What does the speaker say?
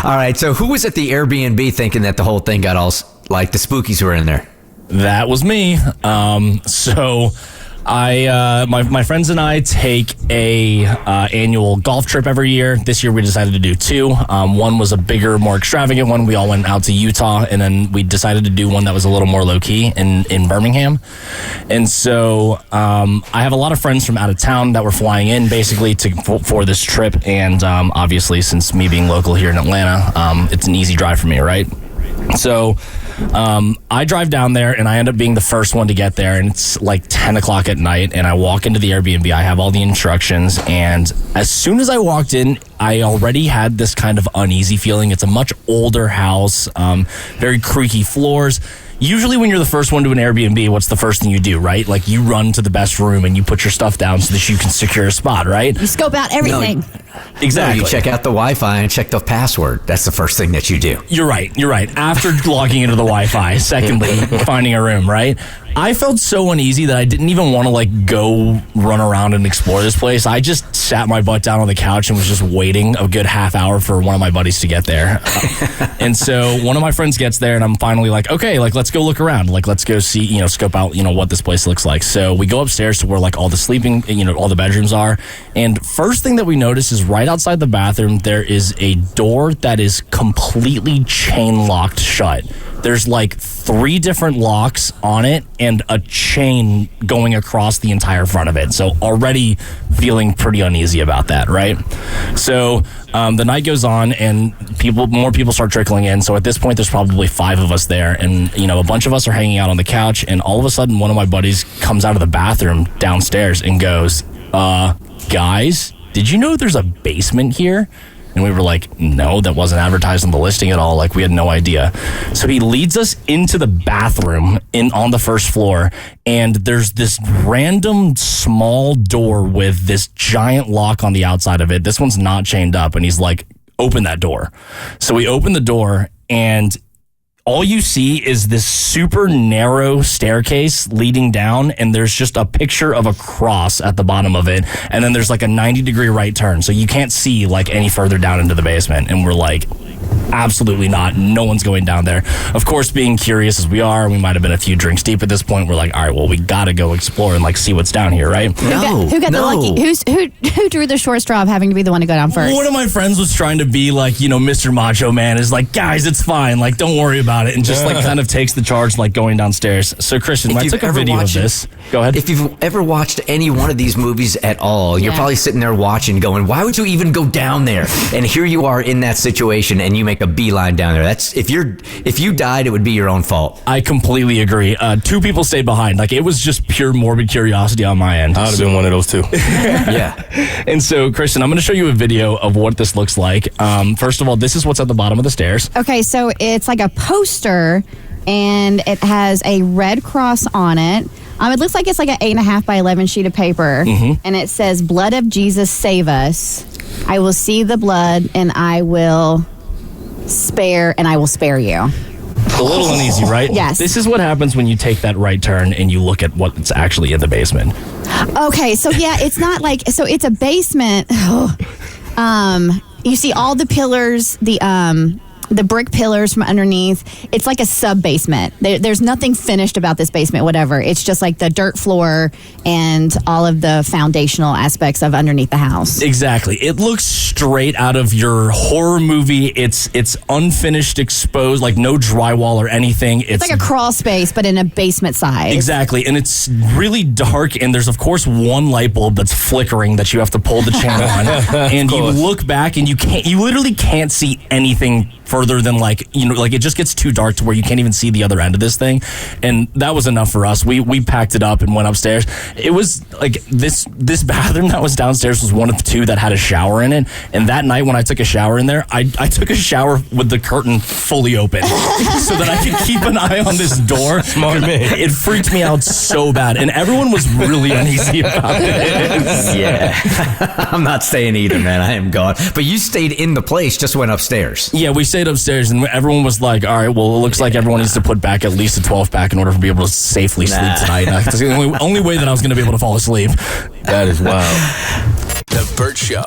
All right, so who was at the Airbnb thinking that the whole thing got all, like, the spookies were in there? That was me. My friends and I take a annual golf trip every year. This year we decided to do two. One was a bigger, more extravagant one. We all went out to Utah, and then we decided to do one that was a little more low-key in Birmingham. And so I have a lot of friends from out of town that were flying in basically for this trip. And obviously, since me being local here in Atlanta, it's an easy drive for me, right? So I drive down there, and I end up being the first one to get there, and it's like 10 o'clock at night, and I walk into the Airbnb. I have all the instructions, and as soon as I walked in, I already had this kind of uneasy feeling. It's a much older house, very creaky floors. Usually when you're the first one to an Airbnb, what's the first thing you do, right? Like, you run to the best room and you put your stuff down so that you can secure a spot, right? You scope out everything. No, exactly. No, you check out the Wi-Fi and check the password. That's the first thing that you do. You're right. After logging into the Wi-Fi, secondly, finding a room, right? I felt so uneasy that I didn't even want to, like, go run around and explore this place. I just sat my butt down on the couch and was just waiting a good half hour for one of my buddies to get there. And so one of my friends gets there, and I'm finally like, okay, like, let's go look around. Like, let's go see, scope out, what this place looks like. So we go upstairs to where, like, all the sleeping, all the bedrooms are. And first thing that we notice is right outside the bathroom, there is a door that is completely chain locked shut. There's like 3 different locks on it and a chain going across the entire front of it. So already feeling pretty uneasy about that, right? So the night goes on, and more people start trickling in. So at this point, there's probably 5 of us there, and a bunch of us are hanging out on the couch. And all of a sudden, one of my buddies comes out of the bathroom downstairs and goes, "Guys, did you know there's a basement here?" And we were like, no, that wasn't advertised on the listing at all. Like, we had no idea. So he leads us into the bathroom on the first floor, and there's this random small door with this giant lock on the outside of it. This one's not chained up, and he's like, open that door. So we open the door, and all you see is this super narrow staircase leading down, and there's just a picture of a cross at the bottom of it. And then there's like a 90-degree right turn. So you can't see like any further down into the basement. And we're like, absolutely not. No one's going down there. Of course, being curious as we are, we might have been a few drinks deep at this point. We're like, all right, well, we got to go explore and like see what's down here, right? Who got the lucky? Who drew the short straw of having to be the one to go down first? One of my friends was trying to be like, Mr. Macho Man, is like, guys, it's fine. Like, don't worry about it. And just like kind of takes the charge, like going downstairs. So Christian, I took a video of this. Go ahead. If you've ever watched any one of these movies at all, you're probably sitting there watching going, why would you even go down there? And here you are in that situation, and you make a beeline down there. That's if you died, it would be your own fault. I completely agree. 2 people stayed behind. Like, it was just pure morbid curiosity on my end. I would have been one of those too. Yeah. And so, Christian, I'm going to show you a video of what this looks like. First of all, this is what's at the bottom of the stairs. Okay, so it's like a poster, and it has a red cross on it. It looks like it's like an 8.5 by 11 sheet of paper, and it says, "Blood of Jesus, save us. I will see the blood, and I will spare you." A little uneasy, right? Yes. This is what happens when you take that right turn and you look at what's actually in the basement. Okay, so it's not like, so it's a basement. You see all the pillars, the brick pillars from underneath. It's like a sub-basement. There's nothing finished about this basement, whatever. It's just like the dirt floor and all of the foundational aspects of underneath the house. Exactly. It looks straight out of your horror movie. It's unfinished, exposed, like no drywall or anything. It's like a crawl space, but in a basement size. Exactly. And it's really dark, and there's, of course, one light bulb that's flickering that you have to pull the channel on. And you look back, and you literally can't see anything further than like it just gets too dark to where you can't even see the other end of this thing. And that was enough for us. We packed it up and went upstairs. It was like this bathroom that was downstairs was one of the 2 that had a shower in it. And that night when I took a shower in there, I took a shower with the curtain fully open so that I could keep an eye on this door. Smart man. It freaked me out so bad, and everyone was really uneasy about it. Yeah. I'm not staying either, man. I am gone. But you stayed in the place, just went upstairs. Yeah, we stayed upstairs, and everyone was like, all right, well, it looks like everyone needs to put back at least a 12-pack in order to be able to safely sleep tonight. That's the only way that I was going to be able to fall asleep. That is wild. The Bert Show.